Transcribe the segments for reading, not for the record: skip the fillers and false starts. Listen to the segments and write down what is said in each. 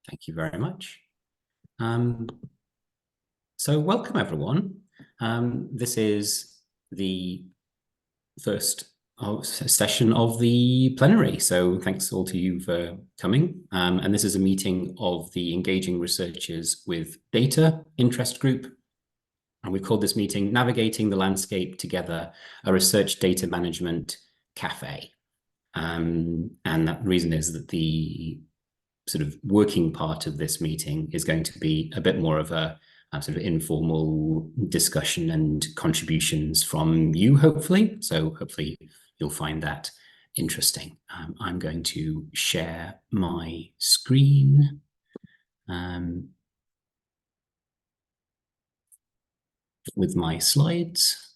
Thank you very much. So welcome, everyone. This is the first session of the plenary. So thanks all to you for coming. And this is a meeting of the Engaging Researchers with Data interest group. And we've called this meeting Navigating the Landscape Together, a Research Data Management Café. And that reason is that the sort of working part of this meeting is going to be a bit more of a sort of informal discussion and contributions from you, hopefully. So hopefully you'll find that interesting. I'm going to share my screen. With my slides.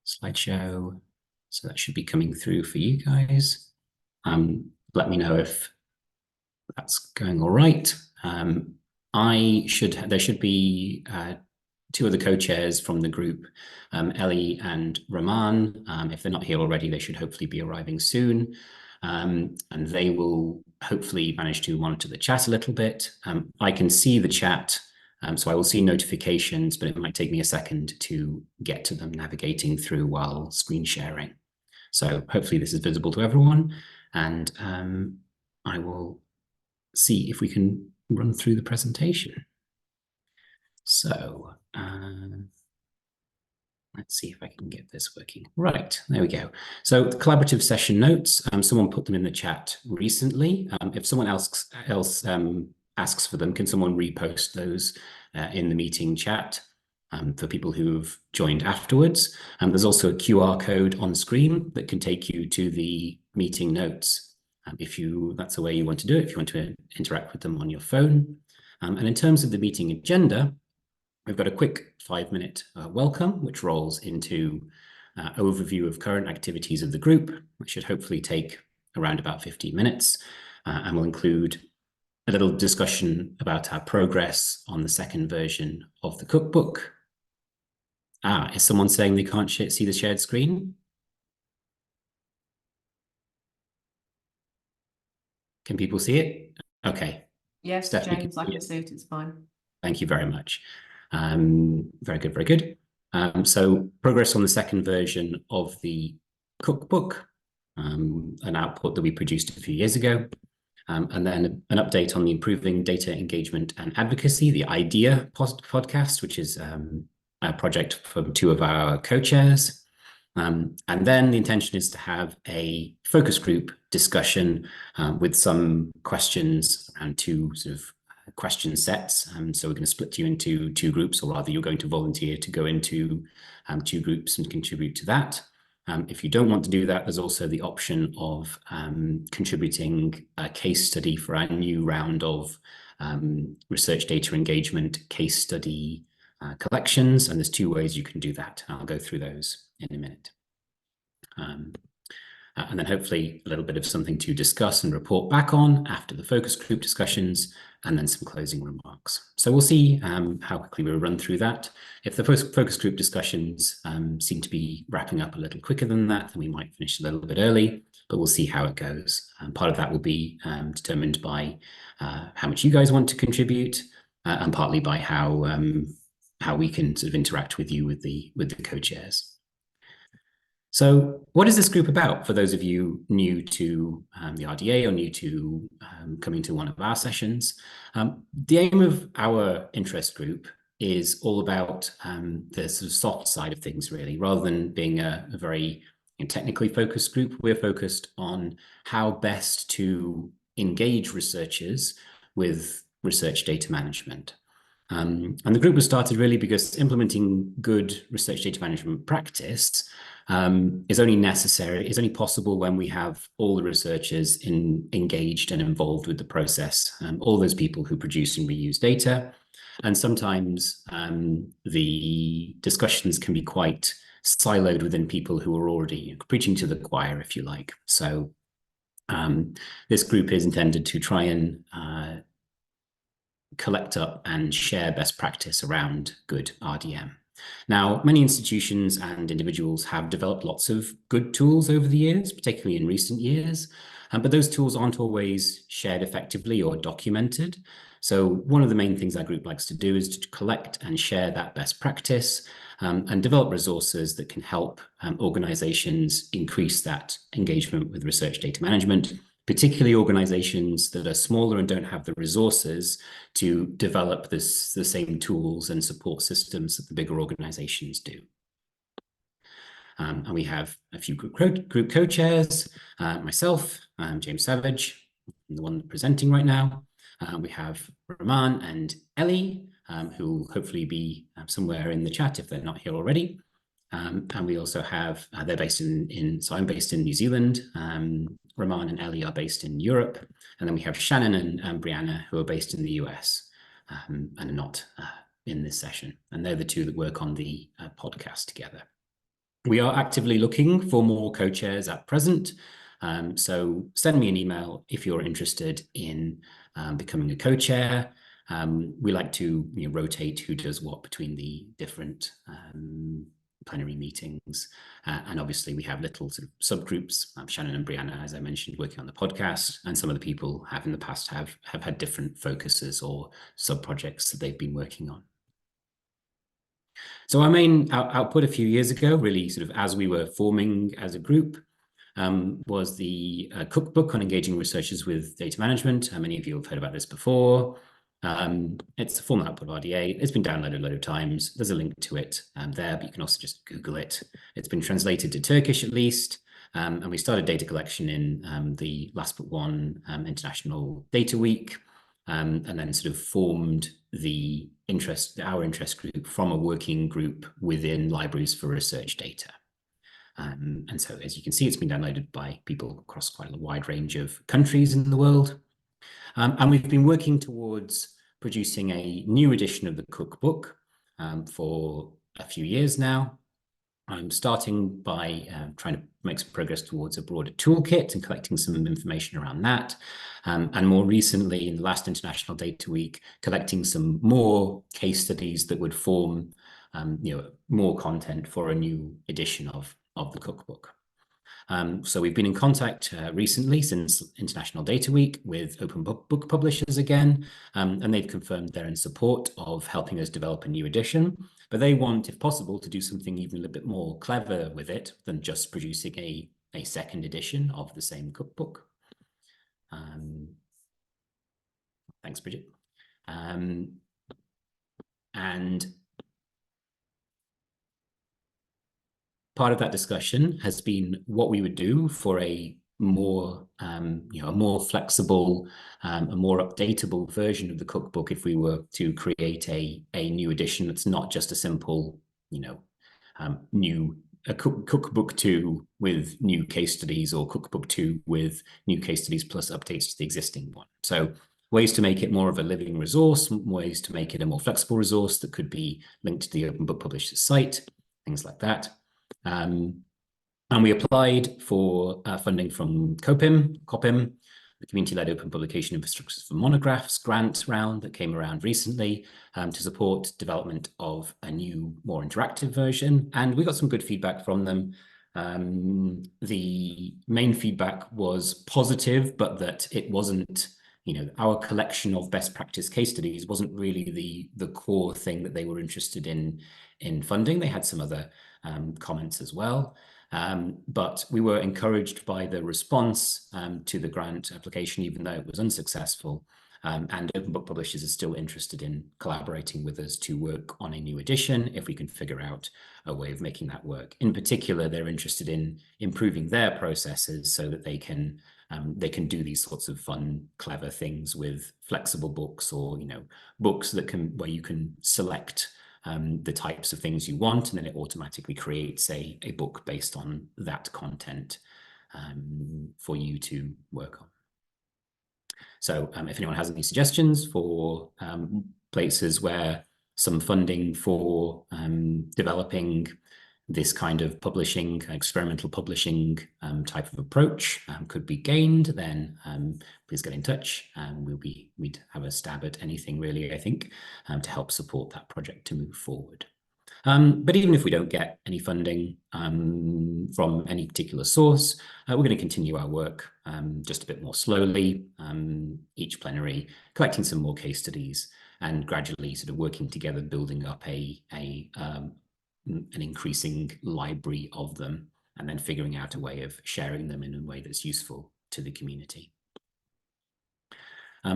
Slideshow. So that should be coming through for you guys. Let me know if that's going all right. There should be two of the co-chairs from the group, Ellie and Rahman. If they're not here already, they should hopefully be arriving soon. And they will hopefully manage to monitor the chat a little bit. I can see the chat, so I will see notifications, but it might take me a second to get to them navigating through while screen sharing. So hopefully this is visible to everyone, and I will see if we can run through the presentation. So let's see if I can get this working. Right, there we go. So the collaborative session notes, someone put them in the chat recently. If someone else asks for them, can someone repost those in the meeting chat for people who've joined afterwards? There's also a QR code on screen that can take you to the meeting notes. That's the way you want to do it, if you want to interact with them on your phone. And in terms of the meeting agenda, we've got a quick 5-minute welcome, which rolls into overview of current activities of the group, which should hopefully take around about 15 minutes, and will include a little discussion about our progress on the second version of the cookbook. Is someone saying they can't see the shared screen? Can people see it? Okay. Yes, Stephanie, James, I can see it, it's fine. Thank you very much. Very good, very good. So progress on the second version of the cookbook, an output that we produced a few years ago. And then an update on the Improving Data Engagement and Advocacy, the IDEA podcast, which is a project from two of our co-chairs. And then the intention is to have a focus group discussion with some questions around two sort of question sets. So we're going to split you into two groups, or rather you're going to volunteer to go into two groups and contribute to that. If you don't want to do that, there's also the option of contributing a case study for our new round of research data engagement case study collections. And there's two ways you can do that. I'll go through those in a minute. And then hopefully a little bit of something to discuss and report back on after the focus group discussions, and then some closing remarks. So we'll see how quickly we'll run through that. If the focus group discussions seem to be wrapping up a little quicker than that, then we might finish a little bit early, but we'll see how it goes. Part of that will be determined by how much you guys want to contribute, and partly by how we can sort of interact with you with the co-chairs. So what is this group about for those of you new to the RDA or new to coming to one of our sessions? The aim of our interest group is all about the sort of soft side of things, really, rather than being a very technically focused group. We're focused on how best to engage researchers with research data management. And the group was started really because implementing good research data management practice is only possible when we have all the researchers engaged and involved with the process, all those people who produce and reuse data. And sometimes the discussions can be quite siloed within people who are already preaching to the choir, if you like. So this group is intended to try and collect up and share best practice around good RDM. Now, many institutions and individuals have developed lots of good tools over the years, particularly in recent years, but those tools aren't always shared effectively or documented. So one of the main things our group likes to do is to collect and share that best practice and develop resources that can help organizations increase that engagement with research data management, particularly organizations that are smaller and don't have the resources to develop the same tools and support systems that the bigger organizations do. And we have a few group co-chairs, myself, James Savage, I'm the one presenting right now. We have Rahman and Ellie, who will hopefully be somewhere in the chat if they're not here already. And we also have, they're based so I'm based in New Zealand. Rahman and Ellie are based in Europe. And then we have Shannon and Brianna, who are based in the US and are not in this session. And they're the two that work on the podcast together. We are actively looking for more co-chairs at present. So send me an email if you're interested in becoming a co-chair. We like to rotate who does what between the different plenary meetings. And obviously we have little sort of subgroups, Shannon and Brianna, as I mentioned, working on the podcast, and some of the people have in the past have had different focuses or sub-projects that they've been working on. So our main output a few years ago, really sort of as we were forming as a group, was the cookbook on engaging researchers with data management. Many of you have heard about this before. It's a formal output of RDA. It's been downloaded a load of times. There's a link to it there, but you can also just Google it. It's been translated to Turkish at least. And we started data collection in the last but one International Data Week, and then sort of formed our interest group from a working group within Libraries for Research Data. And so, as you can see, it's been downloaded by people across quite a wide range of countries in the world. And we've been working towards producing a new edition of the cookbook for a few years now. I'm starting by trying to make some progress towards a broader toolkit and collecting some information around that. And more recently, in the last International Data Week, collecting some more case studies that would form more content for a new edition of the cookbook. So we've been in contact recently since International Data Week with open book publishers again, and they've confirmed they're in support of helping us develop a new edition, but they want, if possible, to do something even a little bit more clever with it than just producing a second edition of the same cookbook. Thanks, Bridget. And part of that discussion has been what we would do for a more, a more flexible, a more updatable version of the cookbook if we were to create a new edition that's not just a simple, cookbook 2 with new case studies, or cookbook 2 with new case studies plus updates to the existing one. So ways to make it more of a living resource, ways to make it a more flexible resource that could be linked to the open book publisher site, things like that. And we applied for funding from COPIM, the Community-Led Open Publication Infrastructures for Monographs grant round that came around recently to support development of a new, more interactive version. And we got some good feedback from them. The main feedback was positive, but that it wasn't, our collection of best practice case studies wasn't really the core thing that they were interested in funding. They had some other comments as well. But we were encouraged by the response to the grant application, even though it was unsuccessful. And open book publishers are still interested in collaborating with us to work on a new edition if we can figure out a way of making that work. In particular, they're interested in improving their processes so that they can do these sorts of fun, clever things with flexible books, or books that where you can select the types of things you want, and then it automatically creates a book based on that content for you to work on. So if anyone has any suggestions for places where some funding for developing this kind of publishing, experimental publishing type of approach could be gained, then please get in touch. We'd have a stab at anything really, I think, to help support that project to move forward. But even if we don't get any funding from any particular source, we're going to continue our work just a bit more slowly, each plenary, collecting some more case studies and gradually sort of working together, building up an increasing library of them, and then figuring out a way of sharing them in a way that's useful to the community.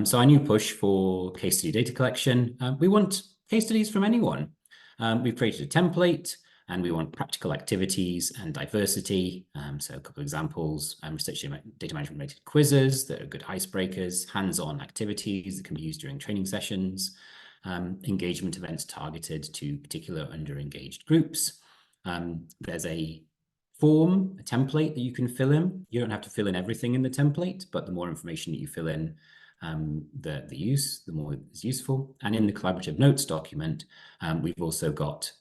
So our new push for case study data collection, we want case studies from anyone. We've created a template and we want practical activities and diversity. So a couple of examples, research data management related quizzes that are good icebreakers, hands-on activities that can be used during training sessions, engagement events targeted to particular under-engaged groups. There's a form, a template that you can fill in. You don't have to fill in everything in the template, but the more information that you fill in, the more it's useful. And in the collaborative notes document, we've also got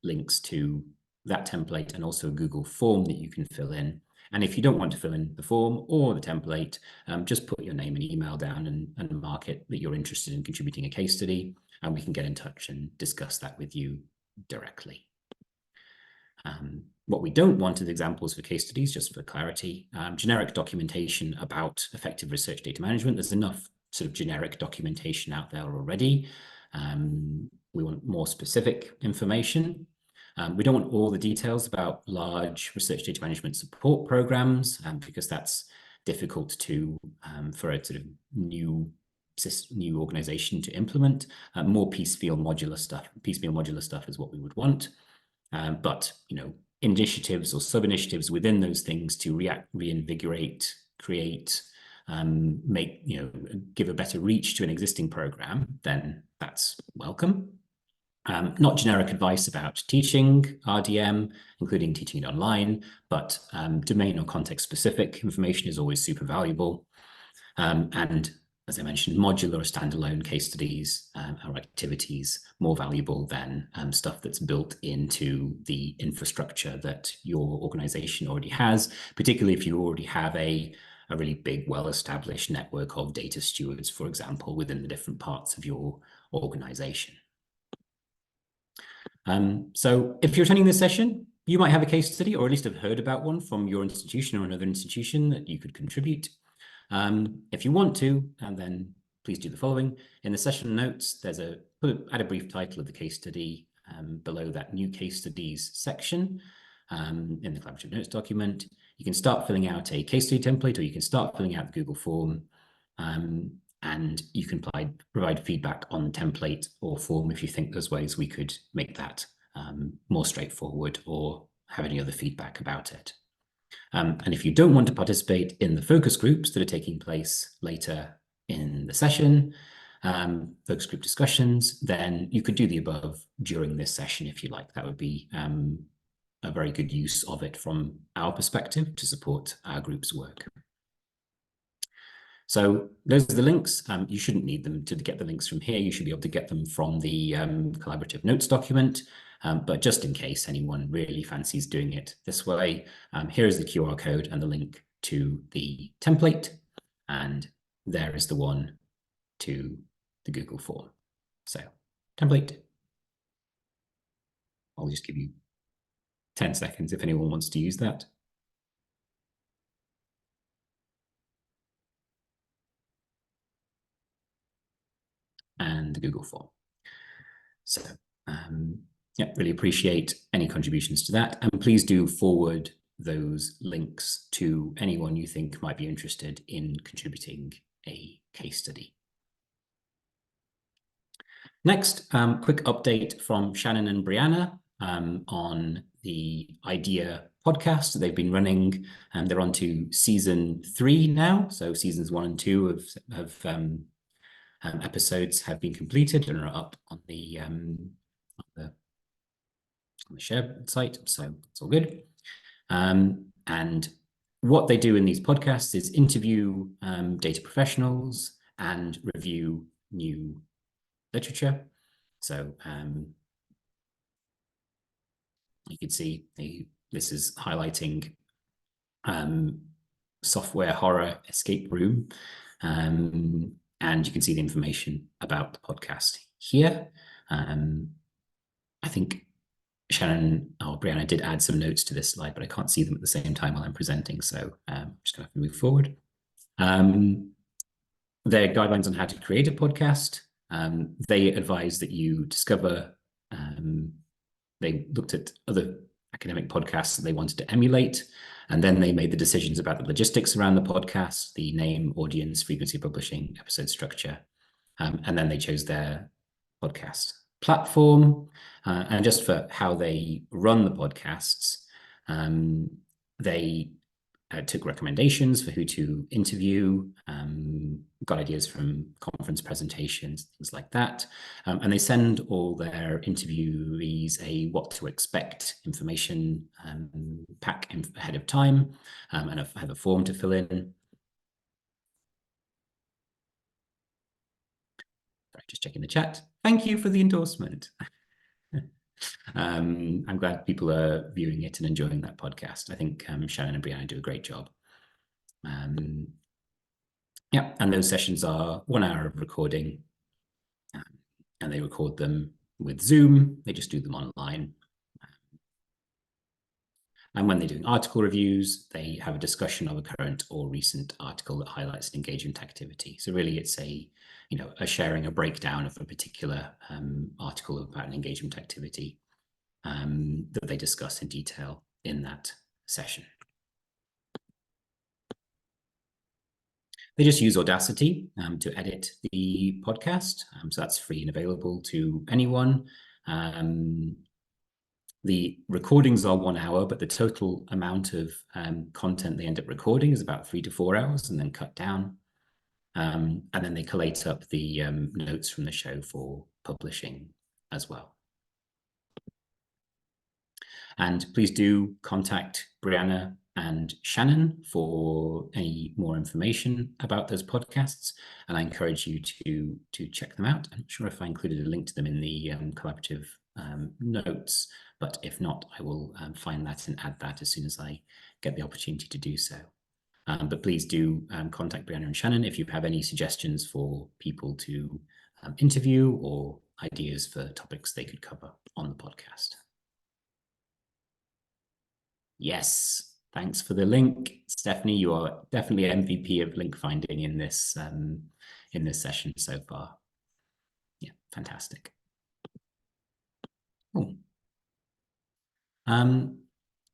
links to that template and also a Google form that you can fill in. And if you don't want to fill in the form or the template, just put your name and email down and mark it that you're interested in contributing a case study, and we can get in touch and discuss that with you directly. What we don't want is examples for case studies, just for clarity. Generic documentation about effective research data management. There's enough sort of generic documentation out there already. We want more specific information. We don't want all the details about large research data management support programs, because that's difficult to for a sort of new organization to implement. More piecemeal modular stuff is what we would want. But initiatives or sub-initiatives within those things to reinvigorate, create, give a better reach to an existing program, then that's welcome. Not generic advice about teaching RDM, including teaching it online, but domain or context specific information is always super valuable. And as I mentioned, modular or standalone case studies or activities more valuable than stuff that's built into the infrastructure that your organization already has, particularly if you already have a really big, well-established network of data stewards, for example, within the different parts of your organization. So if you're attending this session, you might have a case study, or at least have heard about one from your institution or another institution that you could contribute. If you want to, and then please do the following. In the session notes, there's add a brief title of the case study below that new case studies section in the collaborative notes document. You can start filling out a case study template, or you can start filling out the Google form, and you can provide feedback on the template or form if you think there's ways we could make that more straightforward or have any other feedback about it. And if you don't want to participate in the focus groups that are taking place later in the session, focus group discussions, then you could do the above during this session if you like. That would be a very good use of it from our perspective to support our group's work. So those are the links. You shouldn't need them to get the links from here. You should be able to get them from the collaborative notes document. But just in case anyone really fancies doing it this way, here's the QR code and the link to the template. And there is the one to the Google form. So template. I'll just give you 10 seconds if anyone wants to use that. And the Google form. So yeah, really appreciate any contributions to that. And please do forward those links to anyone you think might be interested in contributing a case study. Next, quick update from Shannon and Brianna on the RDA podcast they've been running, and they're on to season 3 now. So seasons 1 and 2 of episodes have been completed and are up on the share site, so it's all good. And what they do in these podcasts is interview data professionals and review new literature. So you can see this is highlighting software horror escape room, and you can see the information about the podcast here. I think Shannon or Brianna did add some notes to this slide, but I can't see them at the same time while I'm presenting, so I'm just going to have to move forward. Their guidelines on how to create a podcast. They advise that you discover, they looked at other academic podcasts that they wanted to emulate, and then they made the decisions about the logistics around the podcast, the name, audience, frequency of publishing, episode structure, and then they chose their podcast platform. And just for how they run the podcasts, they took recommendations for who to interview, got ideas from conference presentations, things like that. And they send all their interviewees a what to expect information pack ahead of time, and have a form to fill in. Sorry, just checking the chat. Thank you for the endorsement. I'm glad people are viewing it and enjoying that podcast. I think Shannon and Brianna do a great job. Yeah, and those sessions are 1 hour of recording, and they record them with Zoom. They just do them online. And when they're doing article reviews, they have a discussion of a current or recent article that highlights an engagement activity. So really it's a sharing, a breakdown of a particular article about an engagement activity that they discuss in detail in that session. They just use Audacity to edit the podcast. So that's free and available to anyone. The recordings are 1 hour, but the total amount of content they end up recording is about 3 to 4 hours and then cut down. And then they collate up the notes from the show for publishing as well. And please do contact Brianna and Shannon for any more information about those podcasts. And I encourage you to check them out. I'm not sure if I included a link to them in the collaborative notes, but if not, I will find that and add that as soon as I get the opportunity to do so. But please do contact Brianna and Shannon if you have any suggestions for people to interview or ideas for topics they could cover on the podcast. Yes, thanks for the link, Stephanie. You are definitely MVP of link finding in this session so far. Yeah, fantastic. Cool.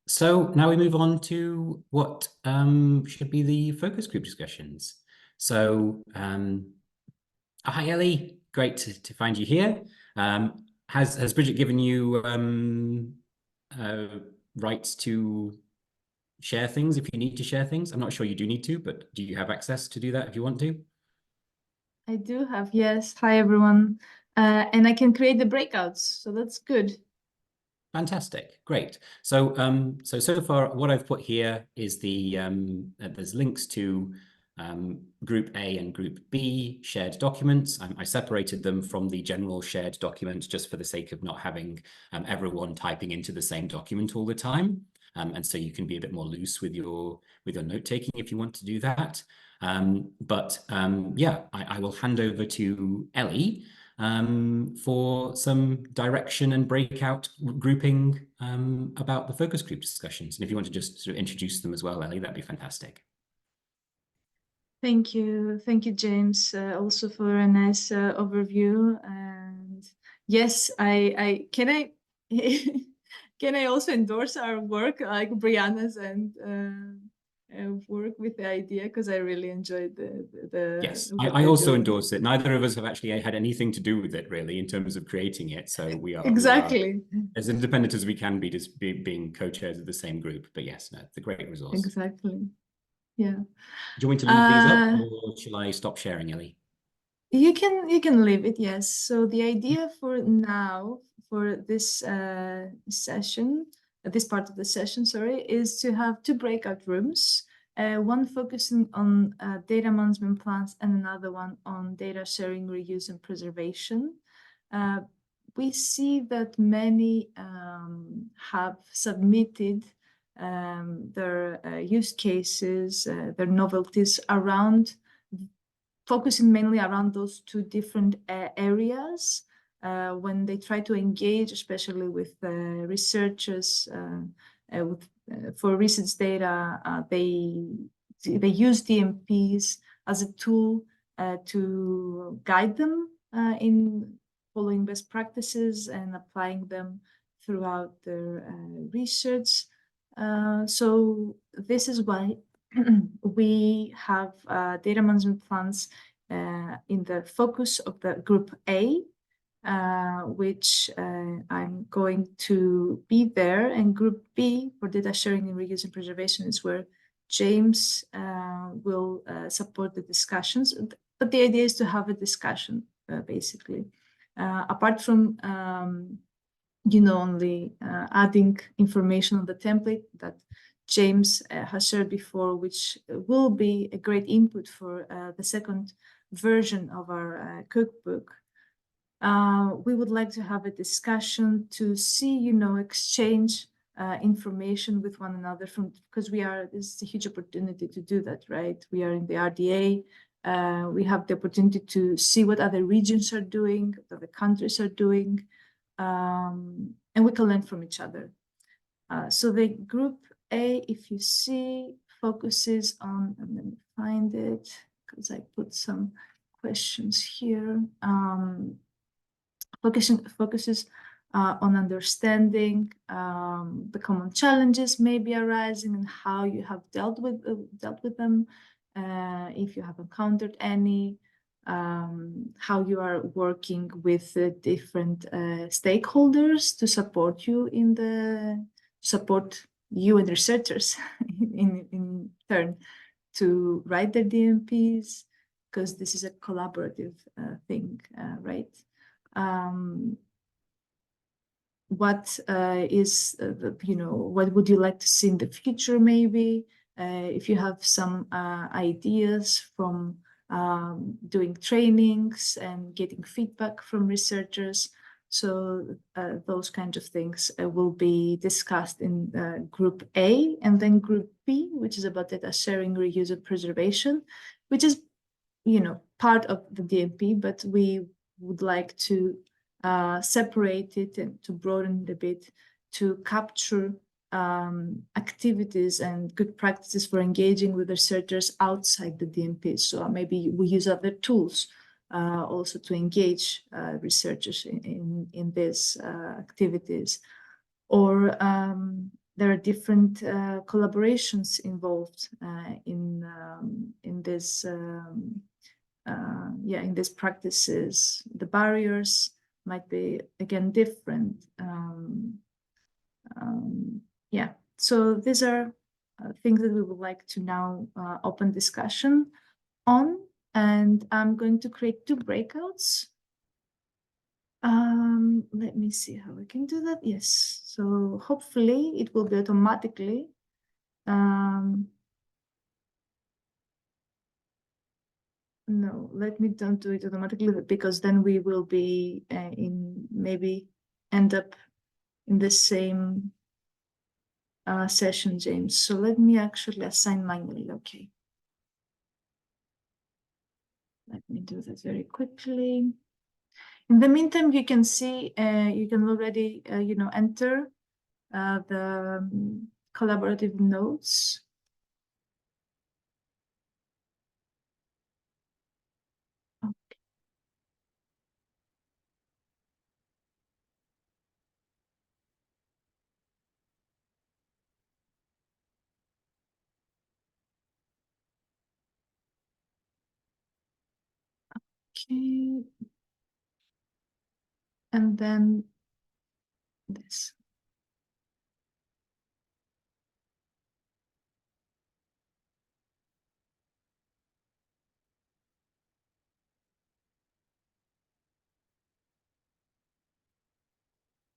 So now we move on to what should be the focus group discussions. So, hi Ellie, great to find you here. Has Bridget given you rights to share things if you need to share things? I'm not sure you do need to, but do you have access to do that if you want to? I do have, yes. Hi, everyone. And I can create the breakouts, so that's good. Fantastic, great. So, so far what I've put here is the, there's links to Group A and Group B shared documents. I separated them from the general shared document just for the sake of not having everyone typing into the same document all the time. And so you can be a bit more loose with your note-taking if you want to do that. Yeah, I will hand over to Ellie for some direction and breakout grouping about the focus group discussions. And if you want to just sort of introduce them as well, Ellie, that'd be fantastic. Thank you, James, also for a nice overview. And yes, can I also endorse our work, like Brianna's and work with the idea, because I really enjoyed the yes, I also endorse it. Neither of us have actually had anything to do with it really in terms of creating it, so we are exactly as independent as we can be, just being co-chairs of the same group. But yes, no, it's a great resource. Exactly. Yeah. Do you want me to leave these up, or shall I stop sharing, Ellie? You can leave it, yes. So the idea for now, for this session, this part of the session, sorry, is to have 2 breakout rooms, one focusing on data management plans and another one on data sharing, reuse, and preservation. We see that many have submitted their use cases, their novelties around, focusing mainly around those 2 different areas. when they try to engage, especially with researchers for research data, they use DMPs as a tool to guide them in following best practices and applying them throughout their research. So this is why we have data management plans in the focus of the group A, which I'm going to be there, and group B for data sharing and reuse and preservation is where James will support the discussions. But the idea is to have a discussion, basically. Apart from only adding information on the template that James has shared before, which will be a great input for the second version of our cookbook. We would like to have a discussion to see, exchange information with one another because this is a huge opportunity to do that, right? We are in the RDA. We have the opportunity to see what other regions are doing, what other countries are doing, and we can learn from each other. So the group A, if you see, focuses on, and let me find it because I put some questions here. Focuses on understanding the common challenges maybe arising and how you have dealt with them, if you have encountered any, how you are working with different stakeholders to support you and researchers in turn to write their DMPs, because this is a collaborative thing, right? What what would you like to see in the future, maybe? If you have some ideas from doing trainings and getting feedback from researchers. So those kinds of things will be discussed in group A, and then group B, which is about data sharing, reuse, and preservation, which is, part of the DMP, but we would like to separate it and to broaden it a bit to capture activities and good practices for engaging with researchers outside the DMP. So maybe we use other tools also to engage researchers in these activities. Or there are different collaborations involved in this in these practices. The barriers might be again different. So these are things that we would like to now open discussion on, and I'm going to create 2 breakouts. Let me see how we can do that. Yes, so hopefully it will be automatically. No, let me don't do it automatically, because then we will be maybe end up in the same session, James. So let me actually assign manually. Okay. Let me do that very quickly. In the meantime, you can see, you can already, enter the collaborative notes. Okay. Okay. And then this.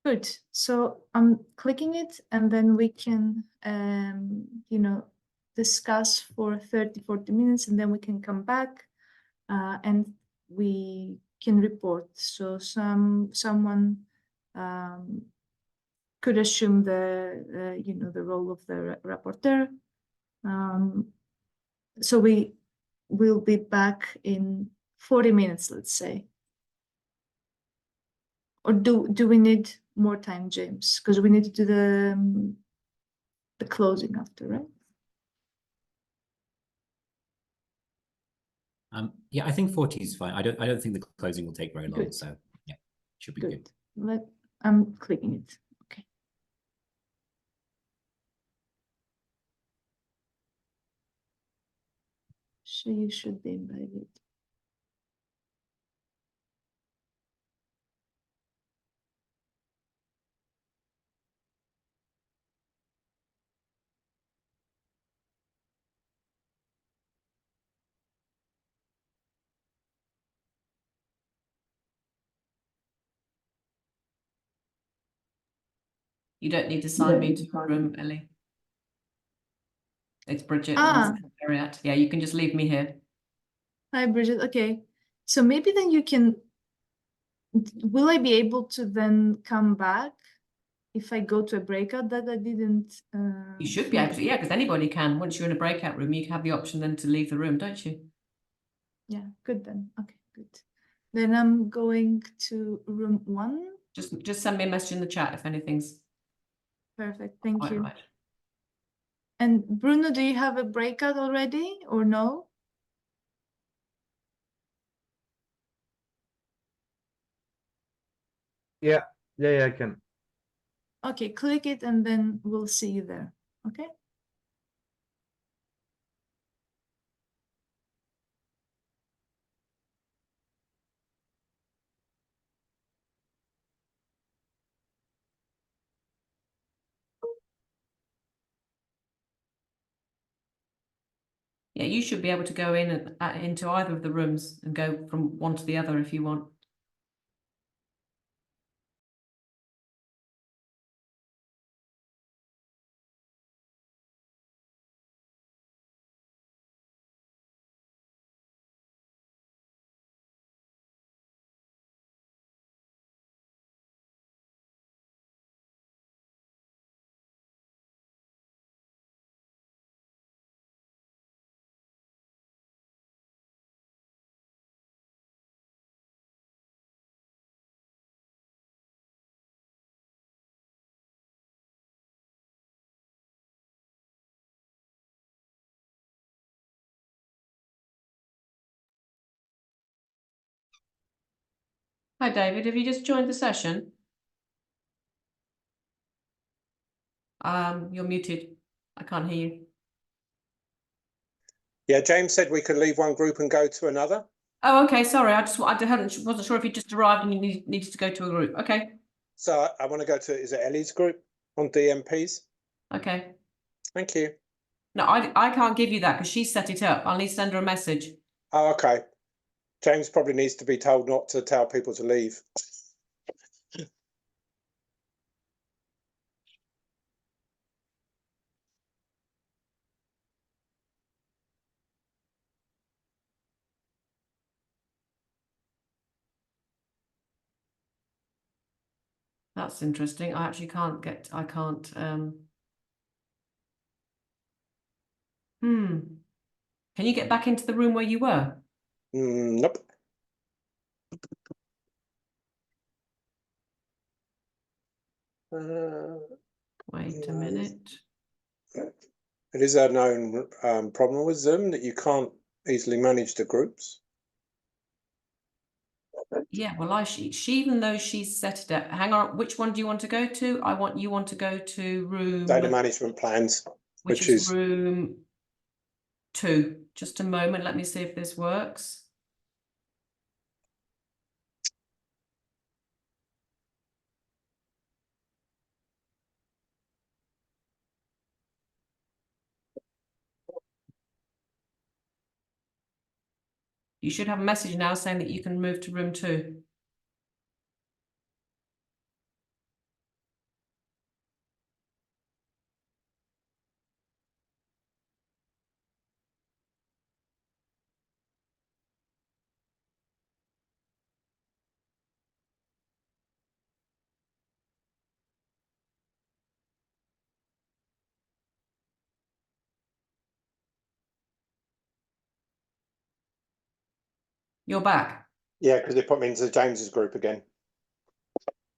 Good. So I'm clicking it, and then we can, discuss for 30-40 minutes, and then we can come back and we can report. So someone could assume the role of the rapporteur. So we will be back in 40 minutes, let's say. Or do we need more time, James? Because we need to do the closing after, right? Yeah, I think 40 is fine. I don't think the closing will take very long. Good. So yeah, should be good. I'm clicking it. Okay. So you should be invited. You don't need to sign me to the room, Ellie. It's Bridget and Harriet. Yeah, you can just leave me here. Hi, Bridget. Okay. So maybe then you can, will I be able to then come back if I go to a breakout that I didn't? You should be able to, yeah, because anybody can. Once you're in a breakout room, you can have the option then to leave the room, don't you? Yeah, good then. Okay, good. Then I'm going to room 1. Just send me a message in the chat if anything's Perfect. Thank quite you. right. And Bruno, do you have a breakout already or no? Yeah, I can. Okay, click it and then we'll see you there. Okay. Yeah, you should be able to go in and into either of the rooms and go from one to the other if you want. Hi, David. Have you just joined the session? You're muted. I can't hear you. Yeah, James said we could leave one group and go to another. Oh, okay. Sorry, wasn't sure if you just arrived and you needed to go to a group. Okay. So I want to go to, is it Ellie's group on DMPs? Okay. Thank you. No, I can't give you that because she set it up. I'll need to send her a message. Oh, okay. James probably needs to be told not to tell people to leave. That's interesting. I actually can't get, I can't, Can you get back into the room where you were? Nope. Wait a minute. It is a known problem with Zoom that you can't easily manage the groups. Yeah, well, she even though she's set it up, hang on, which one do you want to go to? You want to go to room Data management plans, which is room 2. Just a moment, let me see if this works. You should have a message now saying that you can move to room 2. You're back. Yeah, because it put me into James's group again.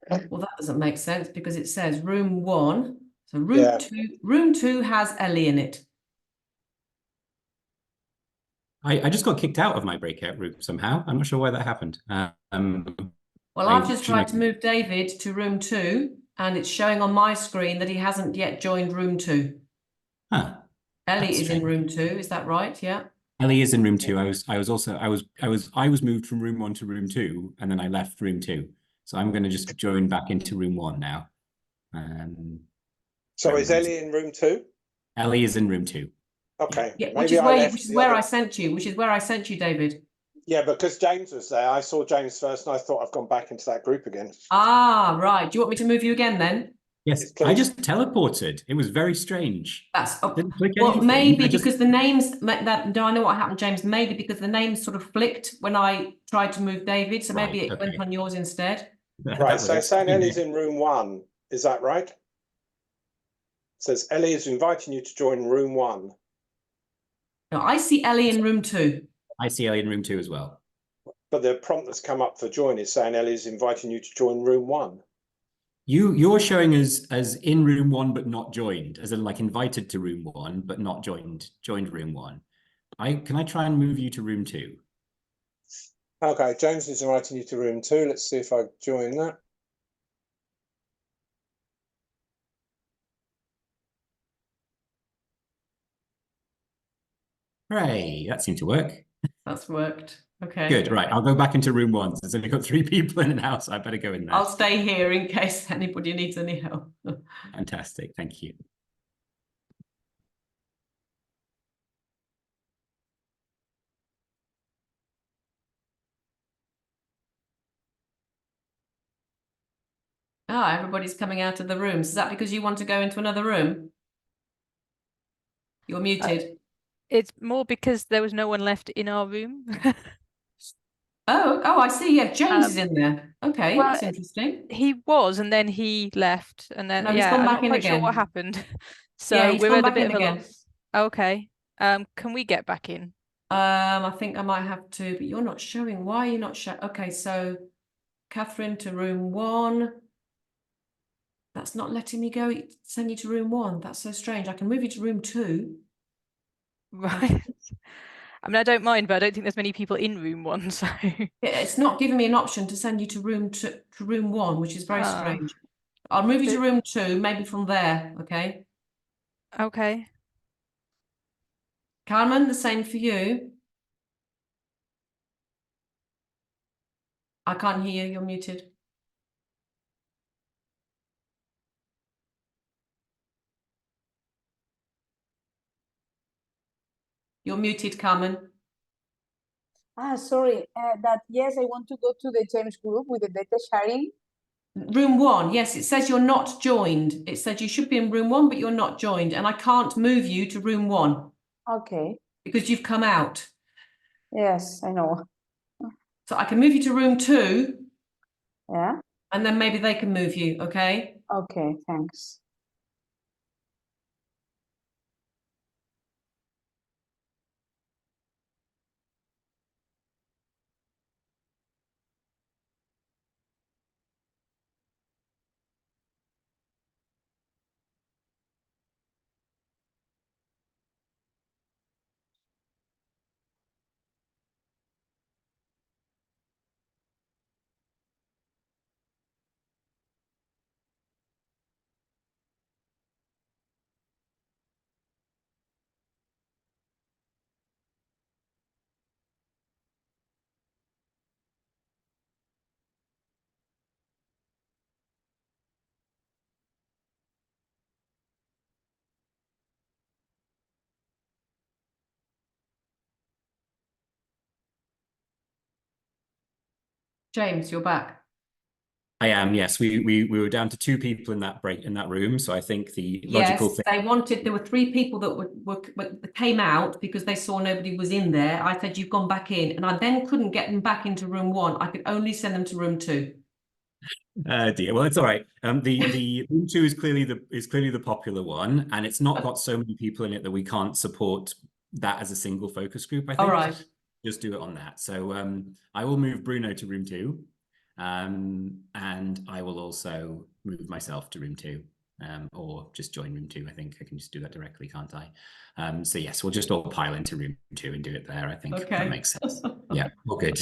Well, that doesn't make sense because it says room 1. So Yeah. room 2 has Ellie in it. I just got kicked out of my breakout room somehow. I'm not sure why that happened. Well, I've just do you know- tried to move David to room 2, and it's showing on my screen that he hasn't yet joined room 2. Huh. Ellie That's is in strange. room 2, is that right? Yeah. Ellie is in room 2. I was moved from room 1 to room 2, and then I left room 2. So I'm going to just join back into room 1 now. So is Ellie in room 2? Ellie is in room 2. Okay. Yeah, Maybe which is where I sent you, David. Yeah, because James was there. I saw James first and I thought I've gone back into that group again. Ah, right. Do you want me to move you again then? Yes, Please. I just teleported. It was very strange. Didn't click Well, anything. maybe I just- because the names that do I know what happened, James? Maybe because the names sort of flicked when I tried to move David, so maybe Right, it went okay. on yours instead. that Right, would so it's saying explain Ellie's it. in room 1. Is that right? It says Ellie is inviting you to join room 1. No, I see Ellie in room 2. I see Ellie in room 2 as well. But the prompt that's come up for join is saying Ellie is inviting you to join room 1. You're showing us as in room 1 but not joined, as in like invited to room 1 but not joined room 1. Can I try and move you to room 2? Okay, James is inviting you to room 2. Let's see if I join that. Hooray, that seemed to work. That's worked. Okay. Good, right, I'll go back into room 1. There's only got 3 people in the house. I better go in there. I'll stay here in case anybody needs any help. Fantastic, thank you. Ah, everybody's coming out of the rooms. Is that because you want to go into another room? You're muted. It's more because there was no one left in our room. Oh, I see. Yeah, James is in there. Okay, well, that's interesting. He was, and then he left, and then No, he's yeah, gone I'm back not in quite sure again. what happened. So Yeah, he's we're gone at a back bit in of a again. loss. Okay. Can we get back in? I think I might have to, but you're not showing. Why are you not showing? Okay, so Catherine to room 1. That's not letting me go. Send you to room 1. That's so strange. I can move you to room 2. Right. I mean, I don't mind, but I don't think there's many people in room 1, so. It's not giving me an option to send you to room 1, which is very Ah. strange. I'll move you to But- room 2, maybe from there. Okay. Okay. Carmen, the same for you. I can't hear you. You're muted. You're muted, Carmen. Sorry, that yes, I want to go to the James group with the data sharing. Room 1. Yes, it says you're not joined. It says you should be in room 1, but you're not joined. And I can't move you to room 1 Okay, because you've come out. yes, I know. So I can move you to room 2, Yeah, and then maybe they can move you. Okay. okay, thanks. James, you're back. I am, yes. We were down to 2 people in that room, so I think the logical Yes, thing. there were 3 people that came out because they saw nobody was in there. I said, you've gone back in, and I then couldn't get them back into room 1. I could only send them to room 2. Dear. Well, it's all right. The room 2 is clearly the popular one, and it's not got so many people in it that we can't support that as a single focus group. I think. All right. Just do it on that. So I will move Bruno to room 2. And I will also move myself to room 2, or just join room 2. I think I can just do that directly, can't I? So yes, we'll just all pile into room 2 and do it there. I think Okay. that makes sense. Yeah, all good.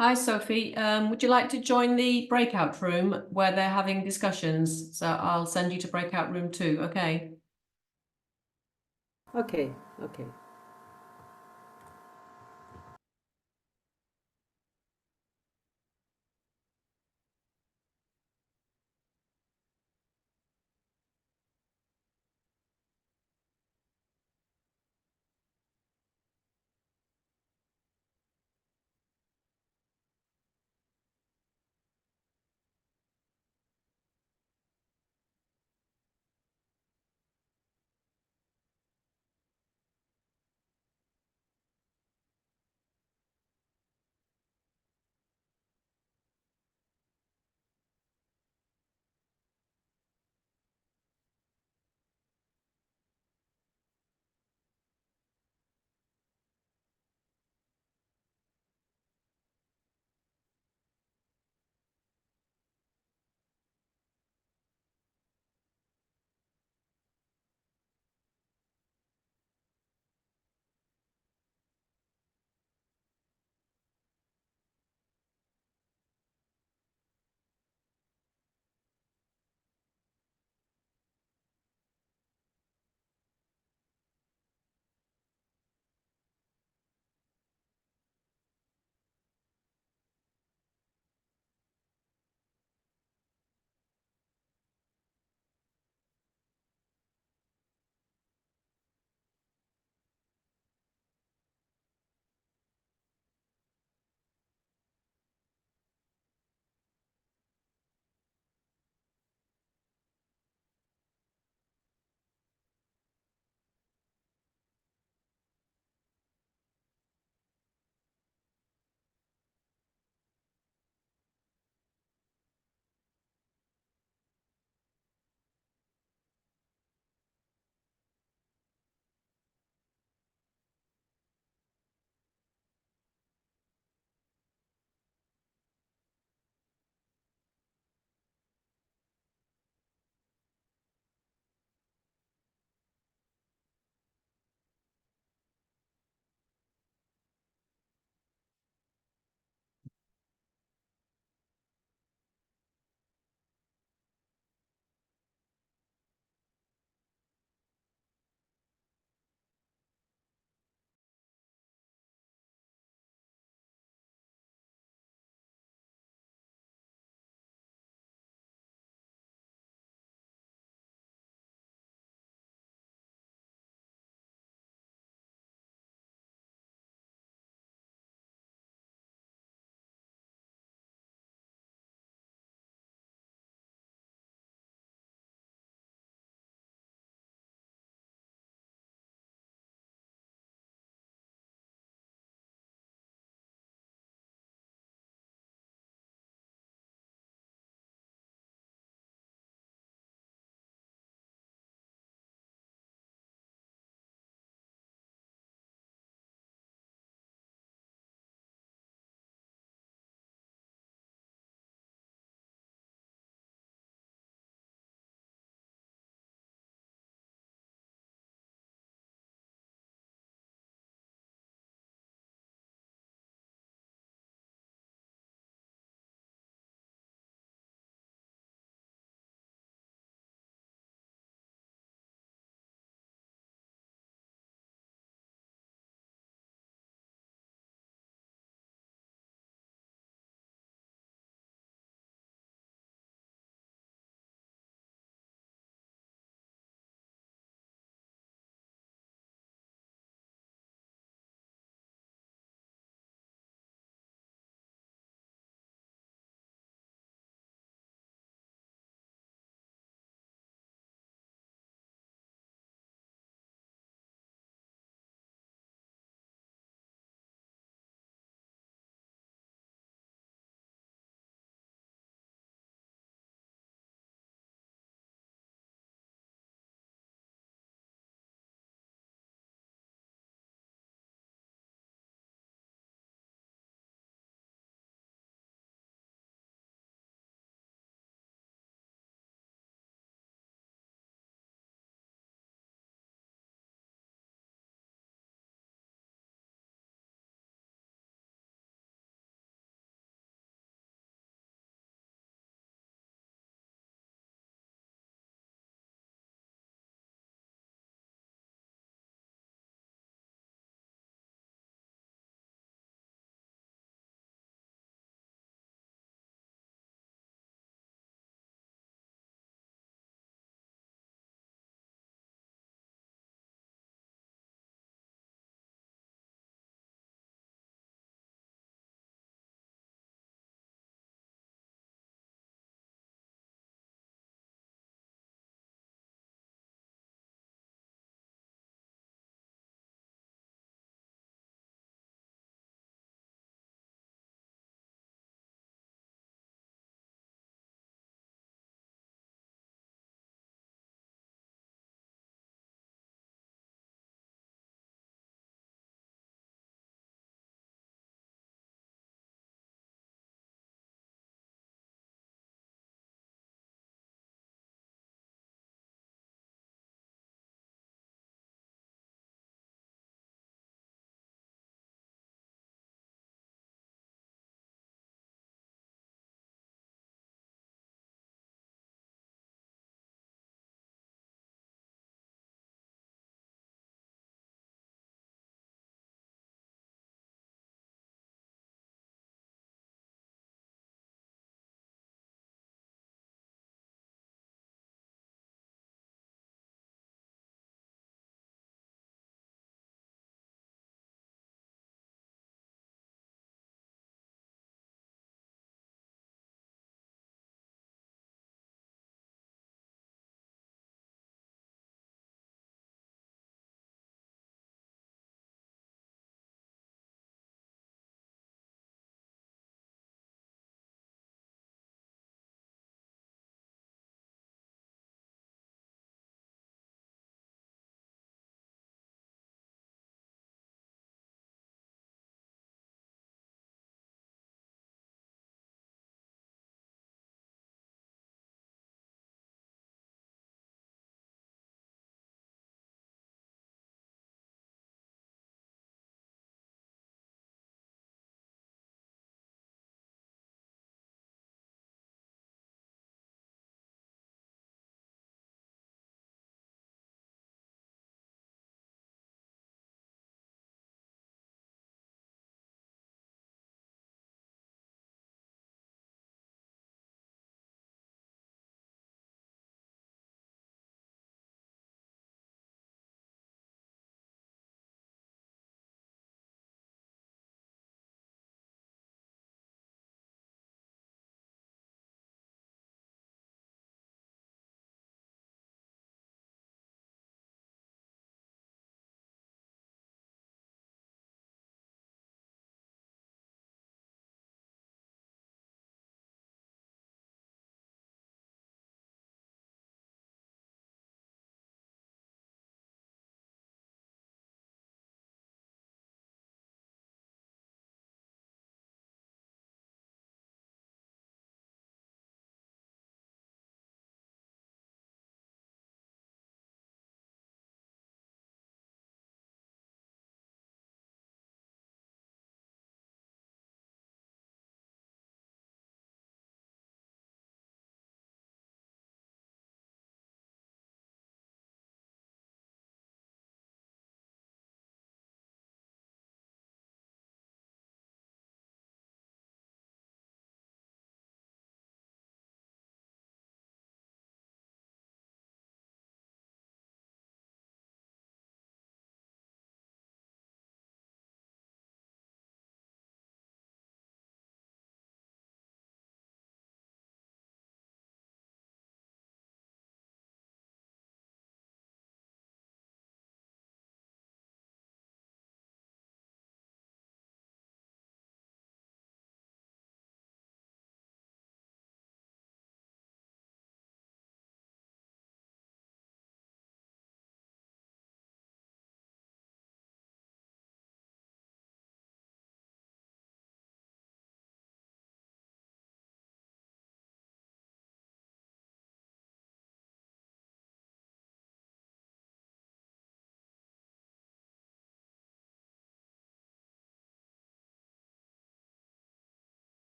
Hi, Sophie. Would you like to join the breakout room where they're having discussions? So I'll send you to breakout room 2, okay? Okay, okay.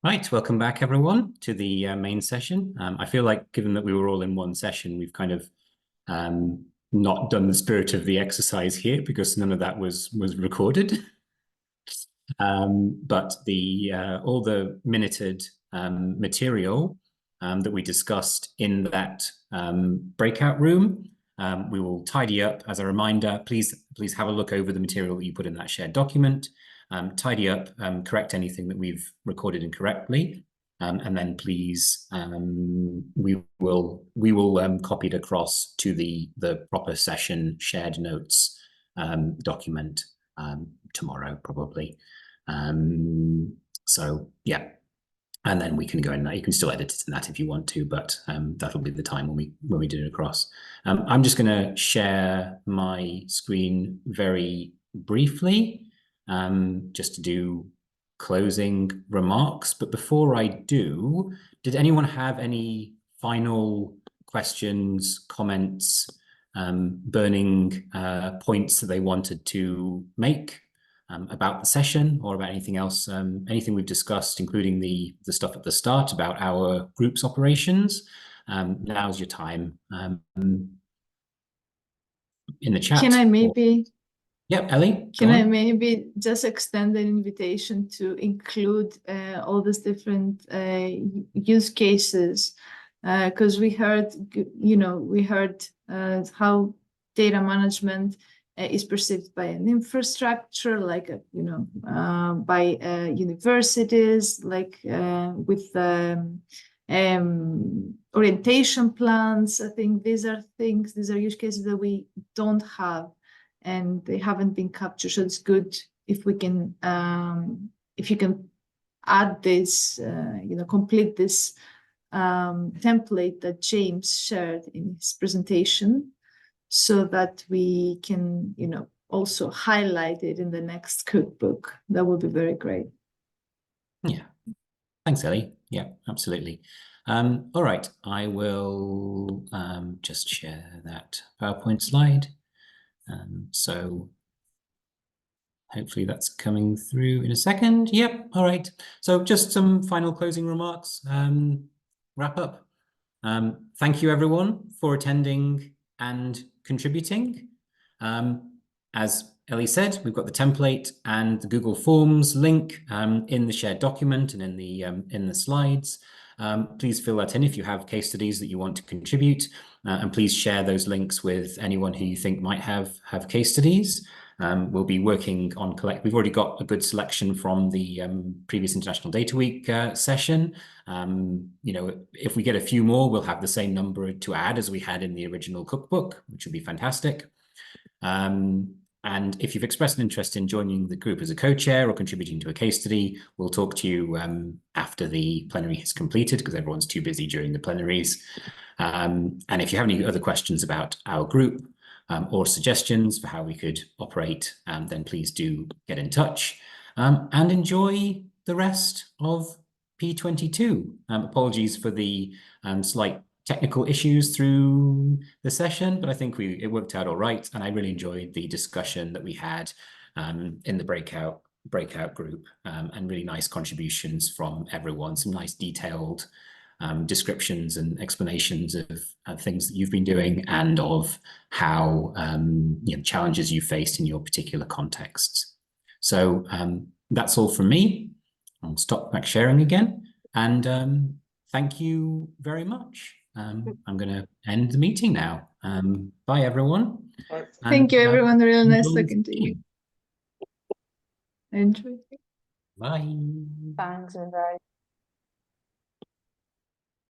Right, welcome back everyone to the main session. I feel like given that we were all in one session, we've kind of not done the spirit of the exercise here because none of that was recorded. But all the minuted material that we discussed in that breakout room, we will tidy up. As a reminder, please have a look over the material that you put in that shared document, tidy up, correct anything that we've recorded incorrectly, and then please we will copy it across to the proper session shared notes document tomorrow probably. So yeah, and then we can go in there. You can still edit it in that if you want to, but that'll be the time when we do it across. I'm just going to share my screen very briefly, just to do closing remarks. But before I do, did anyone have any final questions, comments, burning points that they wanted to make about the session or about anything else, anything we've discussed, including the stuff at the start about our group's operations? Now's your time. In the chat. Can I maybe? Yep, Ellie. Can I maybe just extend an invitation to include all these different use cases? Because we heard, how data management is perceived by an infrastructure, like by universities, like with orientation plans. I think these are use cases that we don't have, and they haven't been captured. So it's good if we can, if you can add this, complete this template that James shared in his presentation, so that we can, also highlight it in the next cookbook. That would be very great. Yeah, thanks, Ellie. Yeah, absolutely. All right, I will just share that PowerPoint slide. So hopefully that's coming through in a second. Yep, all right. So just some final closing remarks, wrap up. Thank you everyone for attending and contributing. As Ellie said, we've got the template and the Google Forms link in the shared document and in the slides. Please fill that in if you have case studies that you want to contribute, and please share those links with anyone who you think might have case studies. We'll be working on we've already got a good selection from the previous International Data Week session. If we get a few more, we'll have the same number to add as we had in the original cookbook, which would be fantastic. And if you've expressed an interest in joining the group as a co-chair or contributing to a case study, we'll talk to you after the plenary is completed, because everyone's too busy during the plenaries. And if you have any other questions about our group or suggestions for how we could operate, then please do get in touch and enjoy the rest of P22. Apologies for the slight technical issues through the session, but I think it worked out all right, and I really enjoyed the discussion that we had in the breakout group, and really nice contributions from everyone, some nice detailed descriptions and explanations of things that you've been doing and of how challenges you faced in your particular contexts. So that's all from me. I'll stop back sharing again, and thank you very much. I'm going to end the meeting now. Bye, everyone. Right. Thank you, everyone. Really nice enjoy talking to you. Enjoy. Bye. Thanks, bye.